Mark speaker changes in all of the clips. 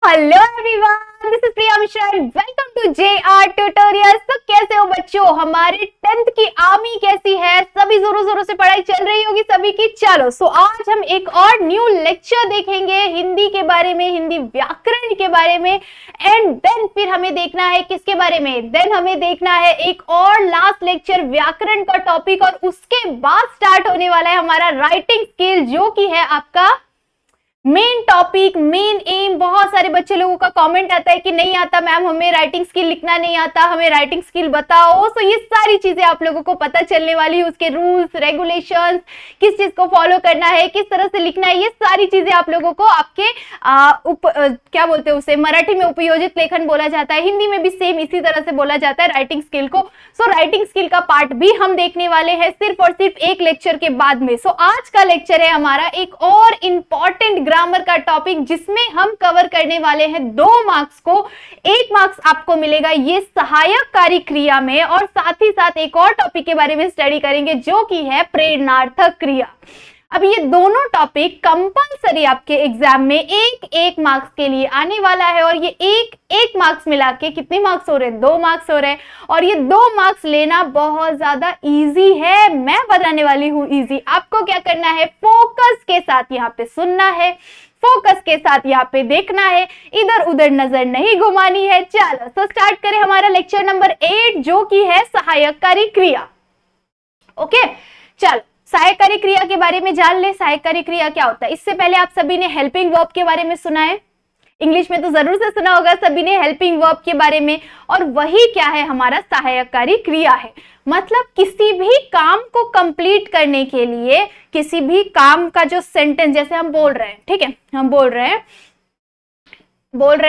Speaker 1: Hello everyone, this is Priya Mishra and welcome to JR tutorials. तो कैसे हो बच्चों? हमारे 10th की आर्मी कैसी है? सभी जोरों जोरों से पढ़ाई चल रही होगी सभी की। चलो आज हम एक और न्यू लेक्चर देखेंगे हिंदी के बारे में, हिंदी व्याकरण के बारे में। एंड देन फिर हमें देखना है किसके बारे में? देन हमें देखना है एक और लास्ट लेक्चर व्याकरण का टॉपिक, और उसके बाद स्टार्ट होने वाला है हमारा राइटिंग स्किल, जो कि है आपका मेन टॉपिक, मेन एम। बहुत सारे बच्चे लोगों का कमेंट आता है कि नहीं आता मैम, हमें राइटिंग स्किल लिखना नहीं आता, हमें राइटिंग स्किल बताओ। सो ये सारी चीजें आप लोगों को पता चलने वाली है, उसके रूल्स रेगुलेशंस, किस चीज को फॉलो करना है, किस तरह से लिखना है, ये सारी चीजें आप लोगों को आपके क्या बोलते हैं उसे, मराठी में उपयोजित लेखन बोला जाता है, हिंदी में भी सेम इसी तरह से बोला जाता है राइटिंग स्किल को। सो राइटिंग स्किल का पार्ट भी हम देखने वाले हैं सिर्फ और सिर्फ एक लेक्चर के बाद में। सो आज का लेक्चर है हमारा एक और इंपॉर्टेंट ग्रामर का टॉपिक, जिसमें हम कवर करने वाले हैं 2 मार्क्स को। 1 मार्क्स आपको मिलेगा ये सहायक कार्य क्रिया में, और साथ ही साथ एक और टॉपिक के बारे में स्टडी करेंगे जो कि है प्रेरणार्थक क्रिया। अब ये दोनों टॉपिक कंपलसरी आपके एग्जाम में 1-1 मार्क्स के लिए आने वाला है, और ये 1-1 मार्क्स मिला के कितने मार्क्स हो रहे हैं? 2 मार्क्स हो रहे हैं। और ये 2 मार्क्स लेना बहुत ज्यादा इजी है, मैं बताने वाली हूं इजी। आपको क्या करना है? फोकस के साथ यहाँ पे सुनना है, फोकस के साथ यहाँ पे देखना है, इधर उधर नजर नहीं घुमानी है। चलो तो स्टार्ट करें हमारा लेक्चर नंबर 8, जो कि है सहायकारी क्रिया। ओके चलो, सहायकारी क्रिया के बारे में जान ले। सहायकारी क्रिया क्या होता है? इससे पहले आप सभी ने हेल्पिंग वर्ब के बारे में सुना है, इंग्लिश में तो जरूर से सुना होगा सभी ने हेल्पिंग वर्ब के बारे में। और वही क्या है? हमारा सहायकारी क्रिया है। मतलब किसी भी काम को कंप्लीट करने के लिए, किसी भी काम का जो सेंटेंस, जैसे हम बोल रहे हैं, ठीक है, हम बोल रहे हैं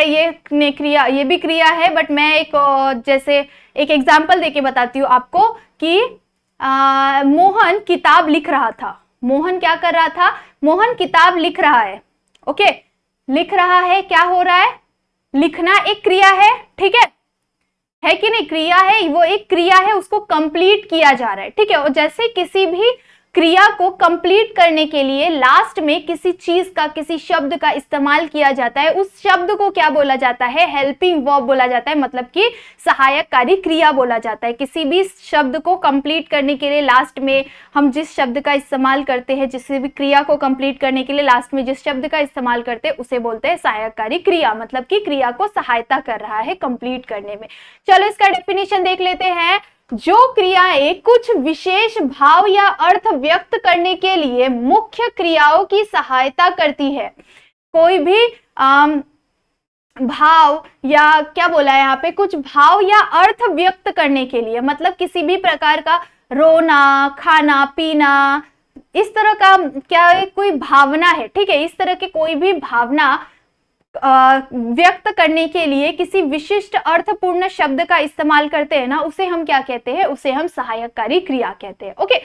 Speaker 1: ये क्रिया, ये भी क्रिया है, बट मैं जैसे एक एग्जांपल देके बताती हूँ आपको कि मोहन किताब लिख रहा था। मोहन क्या कर रहा था? मोहन किताब लिख रहा है। ओके, लिख रहा है, क्या हो रहा है? लिखना एक क्रिया है, ठीक है कि नहीं? क्रिया है, वो एक क्रिया है, उसको कंप्लीट किया जा रहा है, ठीक है। और जैसे किसी भी क्रिया को कंप्लीट करने के लिए लास्ट में किसी चीज का, किसी शब्द का इस्तेमाल किया जाता है, उस शब्द को क्या बोला जाता है? हेल्पिंग वर्ब बोला जाता है, मतलब कि सहायकारी क्रिया बोला जाता है। किसी भी शब्द को कंप्लीट करने के लिए लास्ट में हम जिस शब्द का इस्तेमाल करते हैं, किसी भी क्रिया को कंप्लीट करने के लिए लास्ट में जिस शब्द का इस्तेमाल करते हैं, उसे बोलते हैं सहायकारी क्रिया, मतलब कि क्रिया को सहायता कर रहा है कंप्लीट करने में। चलो इसका डेफिनेशन देख लेते हैं। जो क्रियाएं कुछ विशेष भाव या अर्थ व्यक्त करने के लिए मुख्य क्रियाओं की सहायता करती है। कोई भी भाव, या क्या बोला है यहाँ पे, कुछ भाव या अर्थ व्यक्त करने के लिए, मतलब किसी भी प्रकार का रोना, खाना, पीना, इस तरह का क्या कोई भावना है, ठीक है, इस तरह के कोई भी भावना व्यक्त करने के लिए किसी विशिष्ट अर्थपूर्ण शब्द का इस्तेमाल करते हैं ना, उसे हम क्या कहते हैं? उसे हम सहायकारी क्रिया कहते हैं। ओके,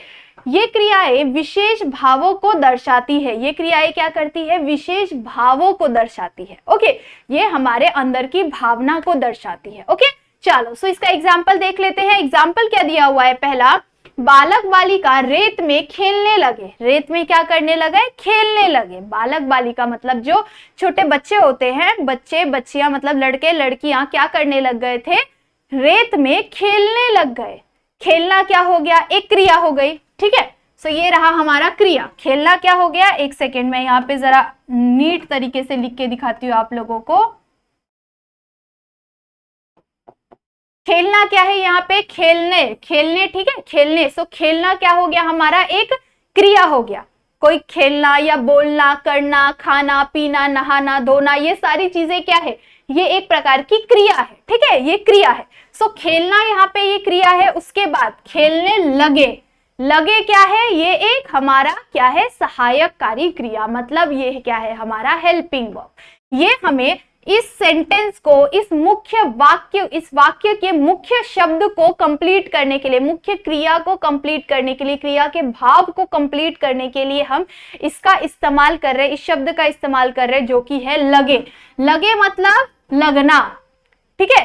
Speaker 1: ये क्रियाएं विशेष भावों को दर्शाती है। ये क्रियाएं क्या करती है? विशेष भावों को दर्शाती है। ओके, ये हमारे अंदर की भावना को दर्शाती है। ओके चलो, सो इसका एग्जाम्पल देख लेते हैं। एग्जाम्पल क्या दिया हुआ है? पहला, बालक बालिका रेत में खेलने लगे। रेत में क्या करने लगे? खेलने लगे। बालक बालिका मतलब जो छोटे बच्चे होते हैं, बच्चे बच्चियां मतलब लड़के लड़कियां क्या करने लग गए थे? रेत में खेलने लग गए। खेलना क्या हो गया? एक क्रिया हो गई, ठीक है। सो ये रहा हमारा क्रिया। खेलना क्या हो गया? एक सेकेंड में यहाँ पे जरा नीट तरीके से लिख के दिखाती हूँ आप लोगों को। खेलना क्या है यहाँ पे? खेलने, खेलने, ठीक है, खेलने। सो खेलना क्या हो गया? हमारा एक क्रिया हो गया। कोई खेलना या बोलना, करना, खाना, पीना, नहाना, धोना, ये सारी चीजें क्या है? ये एक प्रकार की क्रिया है, ठीक है, ये क्रिया है। सो खेलना यहाँ पे ये क्रिया है। उसके बाद खेलने लगे। लगे क्या है? ये एक हमारा क्या है? सहायकारी क्रिया, मतलब ये क्या है? हमारा हेल्पिंग वर्ब। ये हमें इस सेंटेंस को, इस मुख्य वाक्य, इस वाक्य के मुख्य शब्द को कंप्लीट करने के लिए, मुख्य क्रिया को कंप्लीट करने के लिए, क्रिया के भाव को कंप्लीट करने के लिए हम इसका इस्तेमाल कर रहे हैं, इस शब्द का इस्तेमाल कर रहे हैं, जो कि है लगे। लगे मतलब लगना, ठीक है,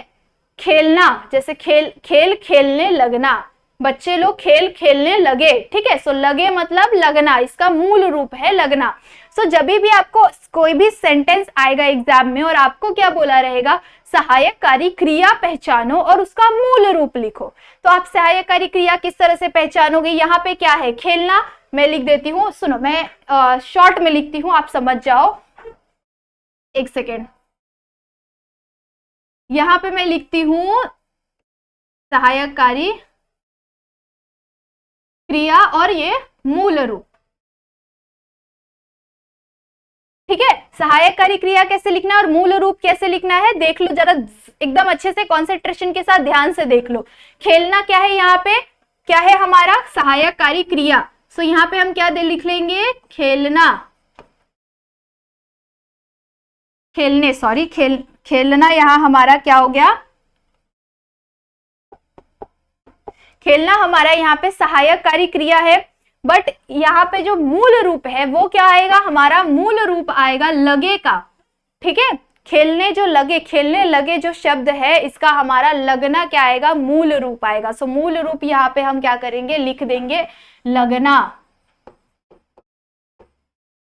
Speaker 1: खेलना, जैसे खेलने लगना, बच्चे लोग खेल खेलने लगे, ठीक है। सो लगे मतलब लगना, इसका मूल रूप है लगना। सो जब भी आपको कोई भी सेंटेंस आएगा एग्जाम में और आपको क्या बोला रहेगा, सहायकारी क्रिया पहचानो और उसका मूल रूप लिखो, तो आप सहायकारी क्रिया किस तरह से पहचानोगे। यहाँ पे क्या है, खेलना। मैं लिख देती हूँ, सुनो मैं शॉर्ट में लिखती हूँ, आप समझ जाओ। एक सेकेंड, यहाँ पे मैं लिखती हूँ सहायकारी क्रिया और ये मूल रूप, ठीक है। सहायकारी क्रिया कैसे लिखना है और मूल रूप कैसे लिखना है देख लो जरा, एकदम अच्छे से कंसंट्रेशन के साथ ध्यान से देख लो। खेलना क्या है, यहाँ पे क्या है हमारा, सहायकारी क्रिया। सो यहाँ पे हम क्या लिख लेंगे, खेलना, खेलने, सॉरी खेलना यहाँ हमारा क्या हो गया, खेलना हमारा यहाँ पे सहायकारी क्रिया है। बट यहाँ पे जो मूल रूप है वो क्या आएगा, हमारा मूल रूप आएगा लगे का, ठीक है। खेलने जो लगे, खेलने लगे जो शब्द है इसका हमारा लगना क्या आएगा, मूल रूप आएगा। सो मूल रूप यहाँ पे हम क्या करेंगे, लिख देंगे लगना।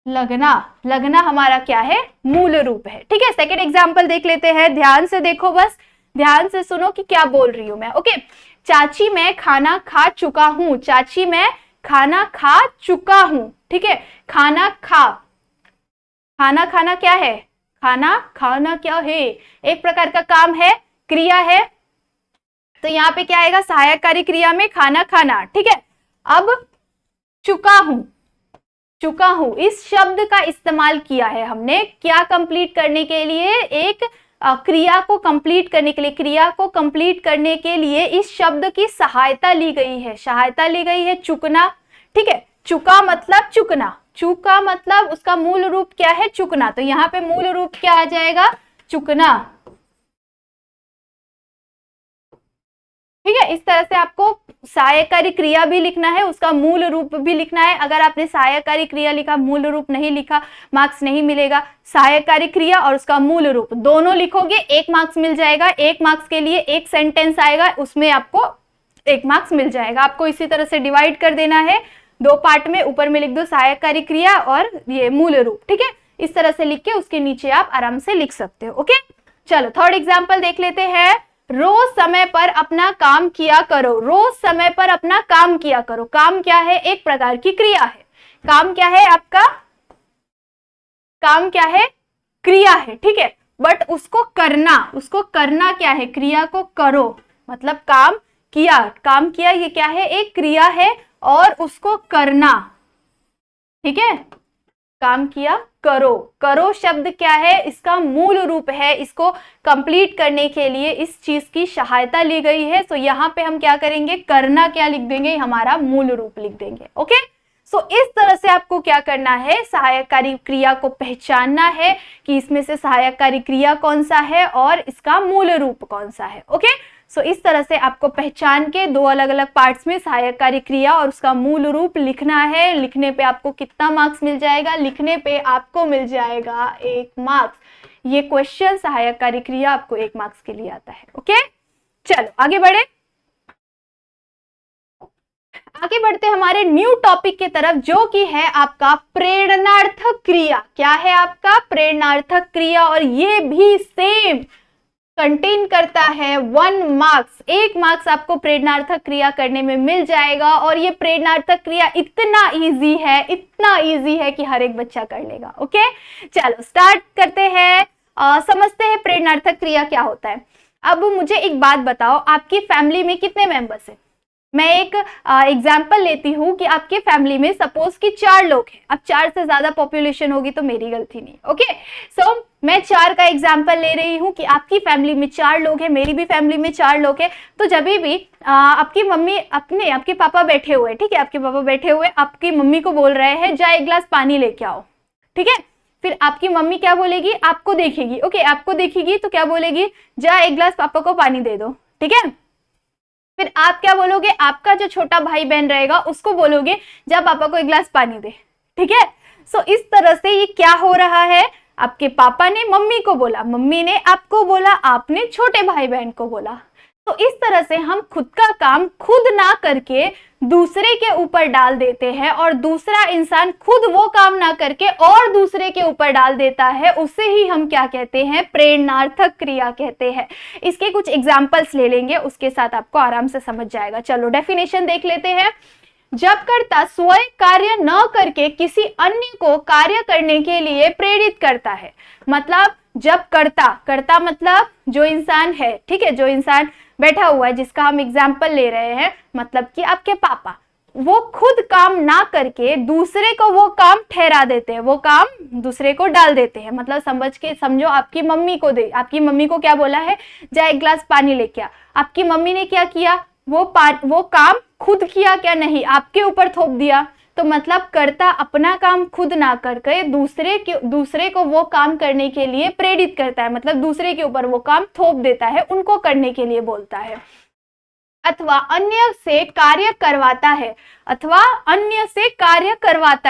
Speaker 1: लगना, लगना हमारा क्या है, मूल रूप है, ठीक है। सेकेंड एग्जाम्पल देख लेते हैं, ध्यान से देखो, बस ध्यान से सुनो कि क्या बोल रही हूं मैं। ओके, चाची मैं खाना खा चुका हूं, चाची मैं खाना खा चुका हूं, ठीक है। खाना खा, खाना खाना क्या है, खाना खाना क्या है, एक प्रकार का काम है, क्रिया है। तो यहाँ पे क्या आएगा, सहायकारी क्रिया में खाना खाना, ठीक है। अब चुका हूं, चुका हूं, इस शब्द का इस्तेमाल किया है हमने क्या कंप्लीट करने के लिए, एक क्रिया को कंप्लीट करने के लिए, क्रिया को कंप्लीट करने के लिए इस शब्द की सहायता ली गई है, सहायता ली गई है चुकना, ठीक है। चुका मतलब चुकना, चुका मतलब उसका मूल रूप क्या है, चुकना। तो यहाँ पे मूल रूप क्या आ जाएगा, चुकना, ठीक है। इस तरह से आपको सहायकारी क्रिया भी लिखना है, उसका मूल रूप भी लिखना है। अगर आपने सहायकारी क्रिया लिखा, मूल रूप नहीं लिखा, मार्क्स नहीं मिलेगा। सहायकारी क्रिया और उसका मूल रूप दोनों लिखोगे, 1 मार्क्स मिल जाएगा। 1 मार्क्स के लिए एक सेंटेंस आएगा, उसमें आपको 1 मार्क्स मिल जाएगा। आपको इसी तरह से डिवाइड कर देना है 2 पार्ट में, ऊपर में लिख दो सहायकारी क्रिया और ये मूल रूप, ठीक है। इस तरह से लिख के उसके नीचे आप आराम से लिख सकते हो। ओके, चलो थर्ड एग्जाम्पल देख लेते हैं। रोज समय पर अपना काम किया करो, रोज समय पर अपना काम किया करो। काम क्या है, एक प्रकार की क्रिया है। काम क्या है आपका, काम क्या है, क्रिया है, ठीक है। बट उसको करना, उसको करना क्या है, क्रिया को करो मतलब काम किया, काम किया ये क्या है, एक क्रिया है और उसको करना, ठीक है। काम किया करो, करो शब्द क्या है, इसका मूल रूप है। इसको कंप्लीट करने के लिए इस चीज की सहायता ली गई है। तो यहाँ पे हम क्या करेंगे, करना क्या लिख देंगे, हमारा मूल रूप लिख देंगे। ओके, सो इस तरह से आपको क्या करना है, सहायकारी क्रिया को पहचानना है कि इसमें से सहायकारी क्रिया कौन सा है और इसका मूल रूप कौन सा है। ओके, सो इस तरह से आपको पहचान के 2 अलग अलग पार्ट्स में सहायकारी क्रिया और उसका मूल रूप लिखना है। लिखने पे आपको कितना मार्क्स मिल जाएगा, लिखने पे आपको मिल जाएगा 1 मार्क्स। ये क्वेश्चन सहायकारी क्रिया आपको 1 मार्क्स के लिए आता है। ओके, चलो आगे बढ़े, आगे बढ़ते हमारे न्यू टॉपिक की तरफ, जो कि है आपका प्रेरणार्थक क्रिया। क्या है आपका, प्रेरणार्थक क्रिया, और ये भी सेम कंटेन करता है 1 मार्क्स। 1 मार्क्स आपको प्रेरणार्थक क्रिया करने में मिल जाएगा। और ये प्रेरणार्थक क्रिया इतना इजी है, इतना इजी है कि हर एक बच्चा कर लेगा। ओके, चलो स्टार्ट करते हैं, समझते हैं प्रेरणार्थक क्रिया क्या होता है। अब मुझे एक बात बताओ, आपकी फैमिली में कितने मेंबर्स हैं। मैं एक एग्जाम्पल लेती हूँ कि आपके फैमिली में सपोज कि 4 लोग हैं। अब 4 से ज्यादा पॉपुलेशन होगी तो मेरी गलती नहीं। ओके, सो मैं 4 का एग्जाम्पल ले रही हूँ कि आपकी फैमिली में 4 लोग हैं, मेरी भी फैमिली में 4 लोग हैं। तो जब भी आपकी मम्मी आपके पापा बैठे हुए, ठीक है, आपके पापा बैठे हुए आपकी मम्मी को बोल रहे हैं जा 1 गिलास पानी लेके आओ, ठीक है। फिर आपकी मम्मी क्या बोलेगी, आपको देखेगी। ओके, आपको देखेगी तो क्या बोलेगी, जा 1 गिलास पापा को पानी दे दो, ठीक है। फिर आप क्या बोलोगे, आपका जो छोटा भाई बहन रहेगा उसको बोलोगे जा पापा को 1 गिलास पानी दे, ठीक है। सो इस तरह से ये क्या हो रहा है, आपके पापा ने मम्मी को बोला, मम्मी ने आपको बोला, आपने छोटे भाई बहन को बोला। तो इस तरह से हम खुद का काम खुद ना करके दूसरे के ऊपर डाल देते हैं और दूसरा इंसान खुद वो काम ना करके और दूसरे के ऊपर डाल देता है, उसे ही हम क्या कहते हैं, प्रेरणार्थक क्रिया कहते हैं। इसके कुछ एग्जाम्पल्स ले लेंगे, उसके साथ आपको आराम से समझ जाएगा। चलो डेफिनेशन देख लेते हैं। जब कर्ता स्वयं कार्य न करके किसी अन्य को कार्य करने के लिए प्रेरित करता है, मतलब जब कर्ता मतलब जो इंसान है, ठीक है, जो इंसान बैठा हुआ है जिसका हम एग्जाम्पल ले रहे हैं, मतलब कि आपके पापा, वो खुद काम ना करके दूसरे को वो काम ठहरा देते हैं, वो काम दूसरे को डाल देते हैं। मतलब समझो आपकी मम्मी को आपकी मम्मी को क्या बोला है, जा एक गिलास पानी लेके आ। आपकी मम्मी ने क्या किया, वो काम खुद किया क्या, नहीं, आपके ऊपर थोप दिया। तो मतलब कर्ता अपना काम खुद ना करके दूसरे को वो काम करने के लिए प्रेरित करता है, मतलब दूसरे के ऊपर वो काम थोप देता है, उनको करने के लिए बोलता है। अथवा अन्य से कार्य करवाता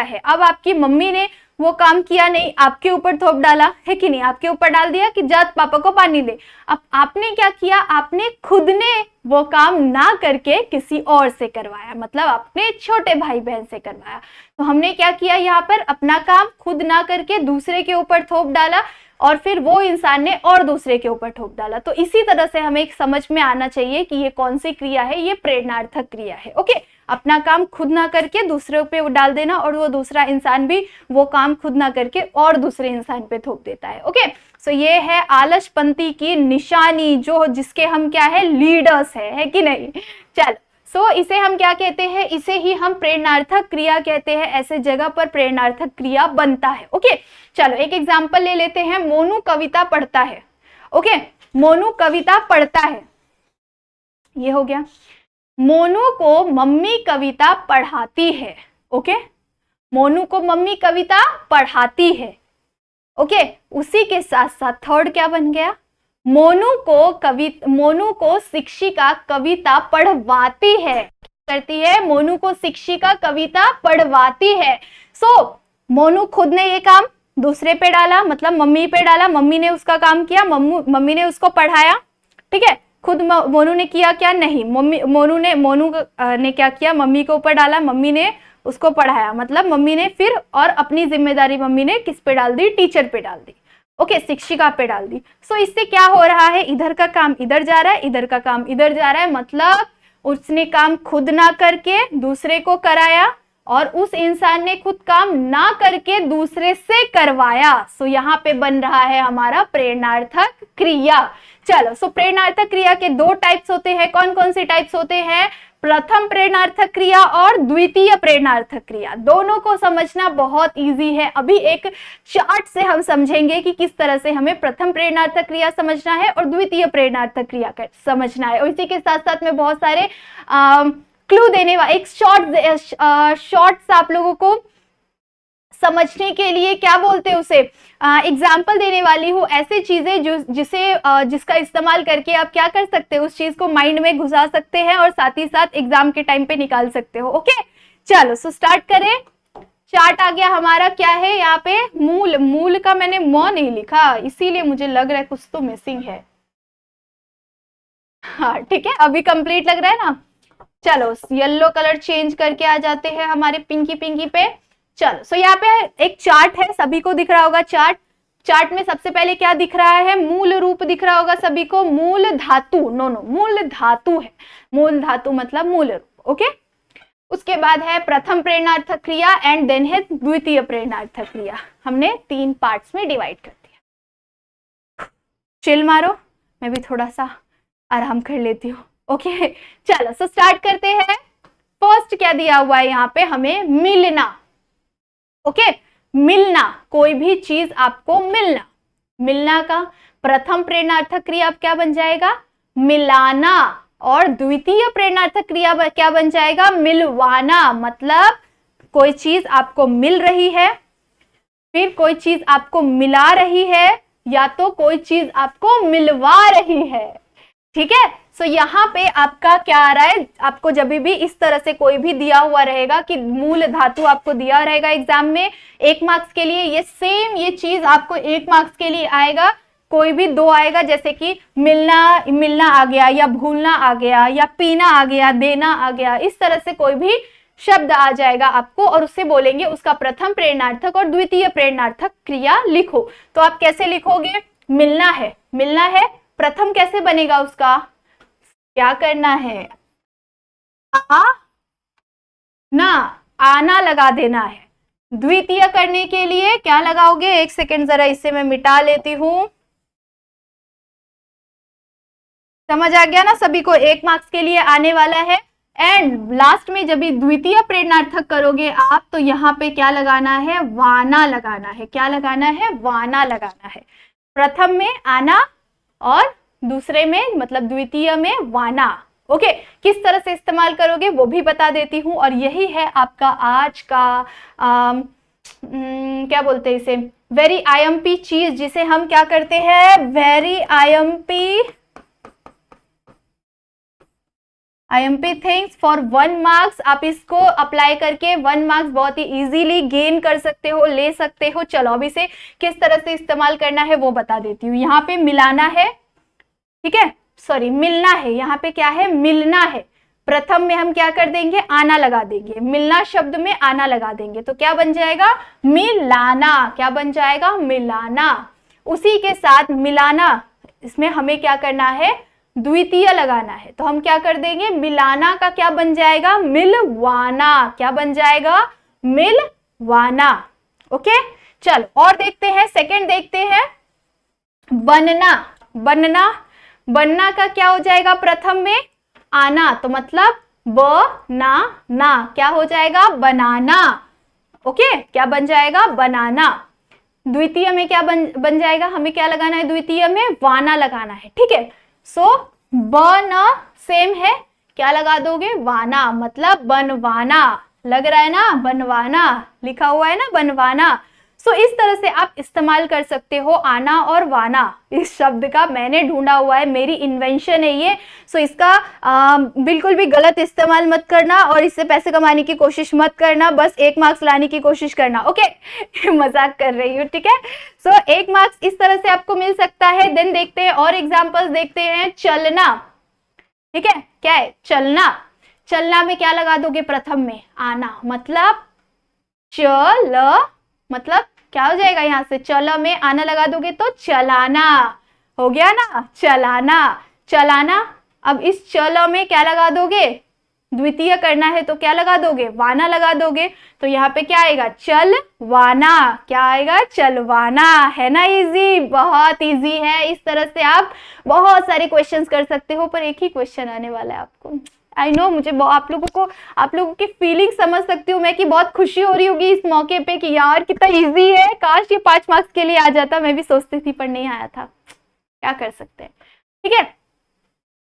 Speaker 1: है। अब आपकी मम्मी ने वो काम किया नहीं, आपके ऊपर थोप डाला है कि नहीं, आपके ऊपर डाल दिया कि जा पापा को पानी दे। अब आपने क्या किया, आपने खुद ने वो काम ना करके किसी और से करवाया, मतलब अपने छोटे भाई बहन से करवाया। तो हमने क्या किया, यहाँ पर अपना काम खुद ना करके दूसरे के ऊपर थोप डाला और फिर वो इंसान ने और दूसरे के ऊपर थोप डाला। तो इसी तरह से हमें एक समझ में आना चाहिए कि ये कौन सी क्रिया है, ये प्रेरणार्थक क्रिया है। ओके, अपना काम खुद ना करके दूसरे पे डाल देना और वो दूसरा इंसान भी वो काम खुद ना करके और दूसरे इंसान पे थोप देता है। ओके, सो ये है आलसपंती की निशानी, जिसके हम क्या है, लीडर्स है कि नहीं। चल, सो इसे हम क्या कहते हैं, इसे ही हम प्रेरणार्थक क्रिया कहते हैं। ऐसे जगह पर प्रेरणार्थक क्रिया बनता है। ओके, चलो एक एग्जांपल ले लेते हैं। मोनू कविता पढ़ता है। ओके, मोनू कविता पढ़ता है, ये हो गया। मोनू को मम्मी कविता पढ़ाती है। ओके, मोनू को मम्मी कविता पढ़ाती है। ओके, उसी के साथ साथ थर्ड क्या बन गया, मोनू को शिक्षिका कविता पढ़वाती है। करती है, मोनू को शिक्षिका कविता पढ़वाती है। सो मोनू खुद ने ये काम दूसरे पे डाला, मतलब मम्मी पे डाला, मम्मी ने उसका काम किया, मम्मी ने उसको पढ़ाया। ठीक है, खुद मोनू ने किया क्या, नहीं, मोनू ने क्या किया, मम्मी के ऊपर डाला, मम्मी ने उसको पढ़ाया, मतलब मम्मी ने फिर और अपनी जिम्मेदारी मम्मी ने किस पे डाल दी, टीचर पे डाल दी। ओके, शिक्षिका पे डाल दी। सो इससे क्या हो रहा है, इधर का काम इधर जा रहा है, इधर का काम इधर जा रहा है, मतलब उसने काम खुद ना करके दूसरे को कराया और उस इंसान ने खुद काम ना करके दूसरे से करवाया। सो यहाँ पे बन रहा है हमारा प्रेरणार्थक क्रिया। चलो, सो प्रेरणार्थक क्रिया के दो टाइप्स होते हैं। कौन कौन से टाइप्स होते हैं, प्रथम प्रेरणार्थक क्रिया और द्वितीय प्रेरणार्थक क्रिया। दोनों को समझना बहुत इजी है। अभी एक चार्ट से हम समझेंगे कि किस तरह से हमें प्रथम प्रेरणार्थक क्रिया समझना है और द्वितीय प्रेरणार्थक क्रिया समझना है। और इसी के साथ साथ में बहुत सारे क्लू देने वाला एक शॉर्ट्स आप लोगों को समझने के लिए क्या बोलते हैं उसे, एग्जाम्पल देने वाली हूँ। ऐसी चीजें जिसका इस्तेमाल करके आप क्या कर सकते हो, उस चीज को माइंड में घुसा सकते हैं और साथ ही साथ एग्जाम के टाइम पे निकाल सकते हो। ओके, चलो सो स्टार्ट करें। चार्ट आ गया हमारा, क्या है यहाँ पे, मूल का मैंने म नहीं लिखा, इसीलिए मुझे लग रहा है कुछ तो मिसिंग है। हाँ ठीक है, अभी कंप्लीट लग रहा है ना। चलो येलो कलर चेंज करके आ जाते हैं हमारे पिंकी पे। चलो सो यहाँ पे एक चार्ट है, सभी को दिख रहा होगा चार्ट में सबसे पहले क्या दिख रहा है, मूल रूप दिख रहा होगा सभी को। मूल धातु, मूल धातु है, मूल धातु मतलब मूल रूप। ओके, उसके बाद है प्रथम प्रेरणार्थक क्रिया एंड देन है द्वितीय प्रेरणार्थक क्रिया। हमने 3 पार्ट्स में डिवाइड कर दिया। चिल मारो, मैं भी थोड़ा सा आराम कर लेती हूँ। ओके, चलो सो स्टार्ट करते हैं। फर्स्ट क्या दिया हुआ है यहाँ पे, हमें मिलना। ओके, मिलना, कोई भी चीज आपको मिलना का प्रथम प्रेरणार्थक क्रिया क्या बन जाएगा, मिलाना। और द्वितीय प्रेरणार्थक क्रिया क्या बन जाएगा, मिलवाना। मतलब कोई चीज आपको मिल रही है, फिर कोई चीज आपको मिला रही है, या तो कोई चीज आपको मिलवा रही है। ठीक है, सो यहाँ पे आपका क्या आ रहा है, आपको जब भी इस तरह से कोई भी दिया हुआ रहेगा कि मूल धातु आपको दिया रहेगा एग्जाम में 1 मार्क्स के लिए, ये सेम ये चीज आपको 1 मार्क्स के लिए आएगा कोई भी दो आएगा, जैसे कि मिलना, मिलना आ गया, या भूलना आ गया, या पीना आ गया, देना आ गया, इस तरह से कोई भी शब्द आ जाएगा आपको और उससे बोलेंगे उसका प्रथम प्रेरणार्थक और द्वितीय प्रेरणार्थक क्रिया लिखो। तो आप कैसे लिखोगे? मिलना है, मिलना है, प्रथम कैसे बनेगा उसका? क्या करना है? आ ना, आना लगा देना है। द्वितीय करने के लिए क्या लगाओगे? एक सेकेंड, जरा इसे मैं मिटा लेती हूं। समझ आ गया ना सभी को? 1 मार्क्स के लिए आने वाला है। एंड लास्ट में जब भी द्वितीय प्रेरणार्थक करोगे आप, तो यहाँ पे क्या लगाना है? वाना लगाना है। क्या लगाना है? वाना लगाना है। प्रथम में आना और दूसरे में मतलब द्वितीय में वाना। ओके, किस तरह से इस्तेमाल करोगे वो भी बता देती हूँ। और यही है आपका आज का क्या बोलते हैं इसे, वेरी आईएमपी चीज, जिसे हम क्या करते हैं? Very IMP things for 1 marks. आप इसको अप्लाई करके 1 मार्क्स बहुत ही इजीली गेन कर सकते हो, ले सकते हो। चलो अब इसे किस तरह से इस्तेमाल करना है वो बता देती हूँ। यहाँ पे मिलाना है, ठीक है, सॉरी मिलना है, यहाँ पे क्या है? मिलना है। प्रथम में हम क्या कर देंगे? आना लगा देंगे। मिलना शब्द में आना लगा देंगे तो क्या बन जाएगा? मिलाना। क्या बन जाएगा? मिलाना। उसी के साथ मिलाना, इसमें हमें क्या करना है? द्वितीय लगाना है। तो हम क्या कर देंगे? मिलाना का क्या बन जाएगा? मिलवाना। क्या बन जाएगा? मिलवाना। ओके, चलो और देखते हैं, सेकंड देखते हैं, बनना। बनना, बनना का क्या हो जाएगा? प्रथम में आना, तो मतलब ना, क्या हो जाएगा? बनाना। ओके, क्या बन जाएगा? बनाना। द्वितीय में क्या बन जाएगा? हमें क्या लगाना है? द्वितीय में वाना लगाना है। ठीक है, सो बना सेम है, क्या लगा दोगे? वाना, मतलब बनवाना। लग रहा है ना? बनवाना लिखा हुआ है ना, बनवाना। सो इस तरह से आप इस्तेमाल कर सकते हो आना और वाना। इस शब्द का मैंने ढूंढा हुआ है, मेरी इन्वेंशन है ये। सो इसका बिल्कुल भी गलत इस्तेमाल मत करना और इससे पैसे कमाने की कोशिश मत करना, बस 1 मार्क्स लाने की कोशिश करना। ओके मजाक कर रही हूँ, ठीक है। सो 1 मार्क्स इस तरह से आपको मिल सकता है। देन देखते हैं और एग्जाम्पल्स देखते हैं। चलना, ठीक है, क्या है? चलना। चलना में क्या लगा दोगे? प्रथम में आना, मतलब चल, मतलब क्या हो जाएगा? यहां से चल में आना लगा दोगे तो चलाना। हो गया ना? चलाना, चलाना। अब इस चल में क्या लगा दोगे? द्वितीय करना है तो क्या लगा दोगे? वाना लगा दोगे। तो यहाँ पे क्या आएगा? चल वाना। क्या आएगा? चलवाना। है ना? इजी, बहुत इजी है। इस तरह से आप बहुत सारे क्वेश्चंस कर सकते हो, पर एक ही क्वेश्चन आने वाला है आपको। आई नो, मुझे आप लोगों की फीलिंग समझ सकती हूँ मैं कि बहुत खुशी हो रही होगी इस मौके पे कि यार कितना इजी है, काश ये 5 मार्क्स के लिए आ जाता। मैं भी सोचती थी पर नहीं आया था, क्या कर सकते हैं। ठीक है,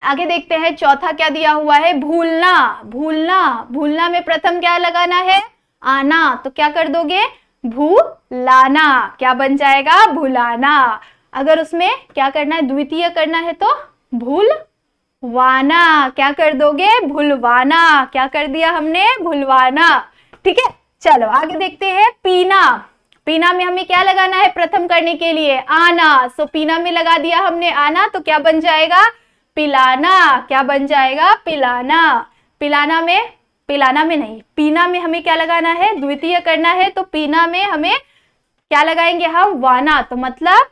Speaker 1: आगे देखते हैं। चौथा क्या दिया हुआ है? भूलना। भूलना, भूलना में प्रथम क्या लगाना है? आना, तो क्या कर दोगे? भूलाना। क्या बन जाएगा? भूलाना। अगर उसमें क्या करना है? द्वितीय करना है तो भूलवाना। क्या कर दोगे? भूलवाना। क्या कर दिया हमने? भूलवाना। ठीक है, चलो आगे देखते हैं। पीना। पीना में हमें क्या लगाना है? प्रथम करने के लिए आना। सो पीना में लगा दिया हमने आना, तो क्या बन जाएगा? पिलाना। क्या बन जाएगा? पिलाना। पिलाना में नहीं, पीना में हमें क्या लगाना है? द्वितीय करना है तो पीना में हमें क्या लगाएंगे हम? वाना, तो मतलब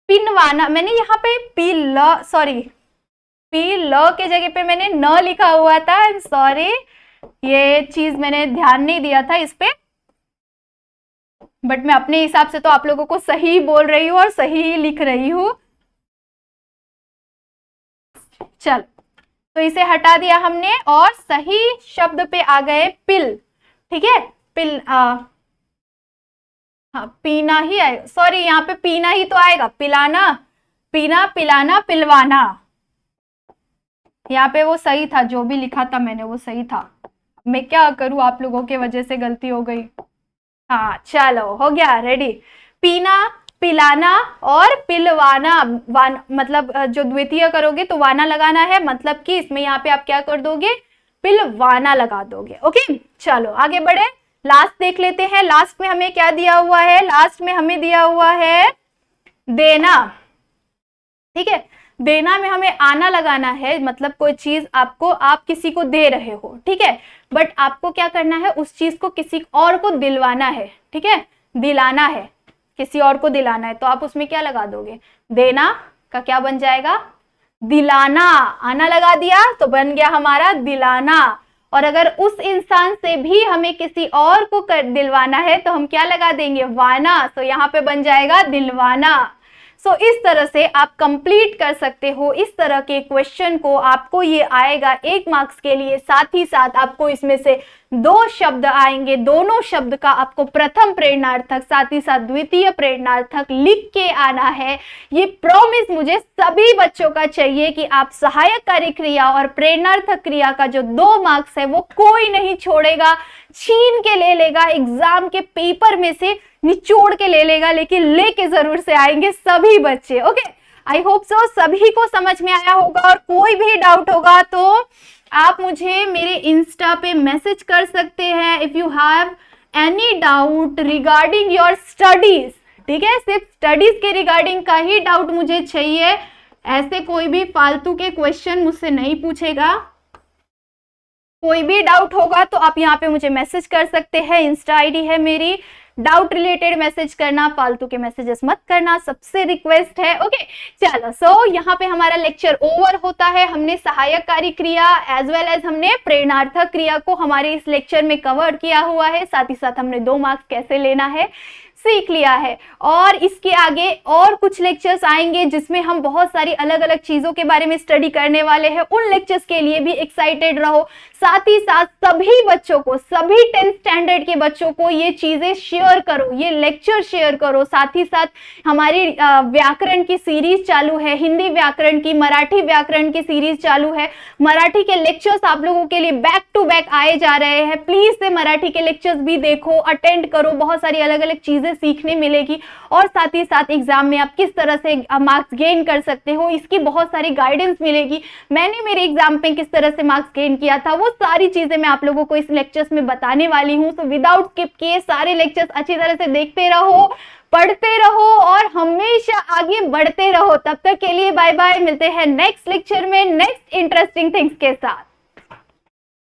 Speaker 1: पिनवाना। मैंने यहाँ पे पी ल के जगह पे मैंने न लिखा हुआ था, सॉरी, ये चीज मैंने ध्यान नहीं दिया था इस पे, बट मैं अपने हिसाब से तो आप लोगों को सही बोल रही हूँ और सही ही लिख रही हूँ। चल, तो इसे हटा दिया हमने और सही शब्द पे आ गए पिल। ठीक है, पिल, हाँ पीना ही आएगा, सॉरी यहाँ पे पीना ही तो आएगा। पिलाना, पीना, पिलाना, पिलवाना। यहाँ पे वो सही था, जो भी लिखा था मैंने वो सही था। मैं क्या करूं, आप लोगों के वजह से गलती हो गई। हाँ चलो हो गया, रेडी। पीना, पिलाना और पिलवाना। मतलब जो द्वितीय करोगे तो वाना लगाना है, मतलब कि इसमें यहाँ पे आप क्या कर दोगे? पिलवाना लगा दोगे। ओके, चलो आगे बढ़े। लास्ट देख लेते हैं। लास्ट में हमें क्या दिया हुआ है? लास्ट में हमें दिया हुआ है देना, ठीक है। देना में हमें आना लगाना है, मतलब कोई चीज आपको, आप किसी को दे रहे हो, ठीक है, बट आपको क्या करना है, उस चीज को किसी और को दिलवाना है, ठीक है, दिलाना है, किसी और को दिलाना है, तो आप उसमें क्या लगा दोगे, देना का क्या बन जाएगा, दिलाना। आना लगा दिया तो बन गया हमारा दिलाना। और अगर उस इंसान से भी हमें किसी और को दिलवाना है तो हम क्या लगा देंगे, वाना, तो यहाँ पे बन जाएगा दिलवाना। सो इस तरह से आप कंप्लीट कर सकते हो इस तरह के क्वेश्चन को, आपको ये आएगा 1 मार्क्स के लिए। साथ ही साथ आपको इसमें से 2 शब्द आएंगे, दोनों शब्द का आपको प्रथम प्रेरणार्थक साथ ही साथ द्वितीय प्रेरणार्थक लिख के आना है। ये प्रॉमिस मुझे सभी बच्चों का चाहिए कि आप सहायक कार्य क्रिया और प्रेरणार्थक क्रिया का जो 2 मार्क्स है वो कोई नहीं छोड़ेगा, छीन के ले लेगा, एग्जाम के पेपर में से निचोड़ के ले लेगा, लेकिन लेके जरूर से आएंगे सभी बच्चे। ओके, आई होप सो सभी को समझ में आया होगा। और कोई भी डाउट होगा तो आप मुझे मेरे इंस्टा पे मैसेज कर सकते हैं, if you have any doubt regarding your studies, ठीक है, सिर्फ स्टडीज के रिगार्डिंग का ही डाउट मुझे चाहिए, ऐसे कोई भी फालतू के क्वेश्चन मुझसे नहीं पूछेगा। कोई भी डाउट होगा तो आप यहाँ पे मुझे मैसेज कर सकते हैं, इंस्टा आईडी है मेरी, डाउट रिलेटेड मैसेज करना, फालतू के मैसेजेस मत करना, सबसे रिक्वेस्ट है। ओके, चलो, सो यहाँ पे हमारा लेक्चर ओवर होता है। हमने सहायक कार्य क्रिया एज वेल एज हमने प्रेरणार्थक क्रिया को हमारे इस लेक्चर में कवर किया हुआ है, साथ ही साथ हमने 2 मार्क्स कैसे लेना है सीख लिया है। और इसके आगे और कुछ लेक्चर्स आएंगे जिसमें हम बहुत सारी अलग अलग चीजों के बारे में स्टडी करने वाले हैं। उन लेक्चर्स के लिए भी एक्साइटेड रहो। साथ ही साथ सभी बच्चों को, सभी 10th स्टैंडर्ड के बच्चों को ये चीजें शेयर करो, ये लेक्चर शेयर करो। साथ ही साथ हमारी व्याकरण की सीरीज चालू है, हिंदी व्याकरण की, मराठी व्याकरण की सीरीज चालू है। मराठी के लेक्चर्स आप लोगों के लिए बैक टू बैक आए जा रहे हैं, प्लीज से मराठी के लेक्चर्स भी देखो, अटेंड करो, बहुत सारी अलग अलग चीजें सीखने मिलेगी। और साथ ही साथ एग्जाम में आप किस तरह से मार्क्स गेन कर सकते हो इसकी बहुत सारी गाइडेंस मिलेगी। मैंने मेरे एग्जाम पे किस तरह से मार्क्स गेन किया था वो सारी चीजें मैं आप लोगों को इस लेक्चर्स में बताने वाली हूँ। तो विदाउट स्किप किए सारे लेक्चर्स अच्छी तरह से देखते रहो, पढ़ते रहो और हमेशा आगे बढ़ते रहो। तब तक के लिए बाय बाय, मिलते हैं नेक्स्ट लेक्चर में नेक्स्ट इंटरेस्टिंग थिंग्स के साथ।